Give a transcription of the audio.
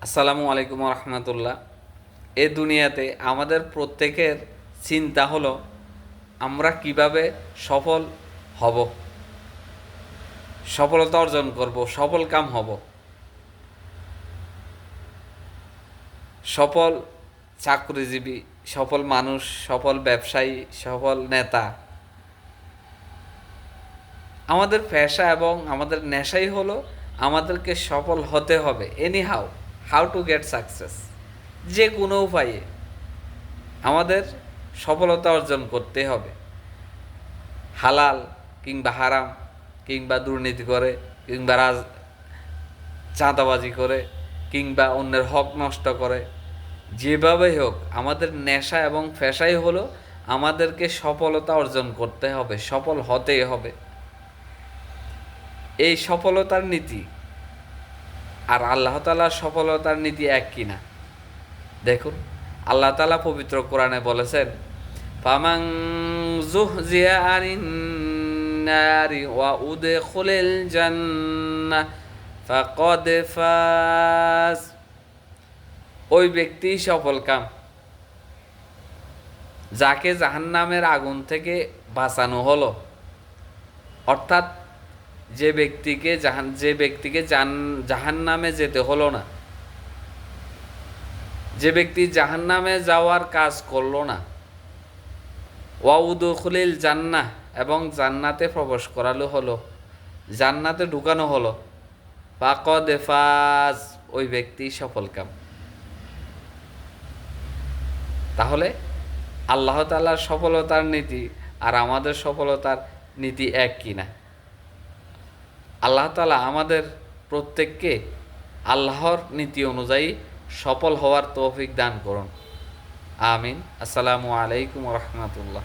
আসসালামু আলাইকুম রহমতুল্লাহ। এ দুনিয়াতে আমাদের প্রত্যেকের চিন্তা হলো আমরা কিভাবে সফল হব, সফলতা অর্জন করব, সফল কাম হব, সফল চাকরিজীবী, সফল মানুষ, সফল ব্যবসায়ী, সফল নেতা। আমাদের পেশা এবং আমাদের নেশাই হলো আমাদেরকে সফল হতে হবে। Any how to get success, যে কোনো উপায়ে আমাদের সফলতা অর্জন করতে হবে। হালাল কিংবা হারাম, কিংবা দুর্নীতি করে, কিংবা চাঁদাবাজি করে, কিংবা অন্যের হক নষ্ট করে, যেভাবেই হোক আমাদের নেশা এবং পেশাই হলো আমাদেরকে সফলতা অর্জন করতে হবে, সফল হতেই হবে। এই সফলতার নীতি আর আল্লাহ তাআলার সফলতার নীতি এক কিনা দেখুন। আল্লাহ তাআলা পবিত্র কোরআনে বলেছেন, ফামান যুহজিয়া আনিন নারি ওয়া উদখিলাল জান্নাহ ফাকাদ ফাজ। ওই ব্যক্তি সফল কাম যাকে জাহান্নামের আগুন থেকে বাঁচানো হলো। অর্থাৎ যে ব্যক্তিকে জাহান্নামে যেতে হলো না, যে ব্যক্তি জাহান্নামে যাওয়ার কাজ করলো না, ওয়াউদুখুলিল জান্নাহ, এবং জান্নাতে প্রবেশ করালো হলো, জান্নাতে ঢুকানো হলো, ফাকাদ ফাজ, ওই ব্যক্তি সফলকাম। তাহলে আল্লাহ তাআলার সফলতার নীতি আর আমাদের সফলতার নীতি এক কিনা? আল্লাহ তাআলা আমাদের প্রত্যেককে আল্লাহর নীতি অনুযায়ী সফল হওয়ার তৌফিক দান করুন। আমিন। আসসালামু আলাইকুম রহমতুল্লাহ।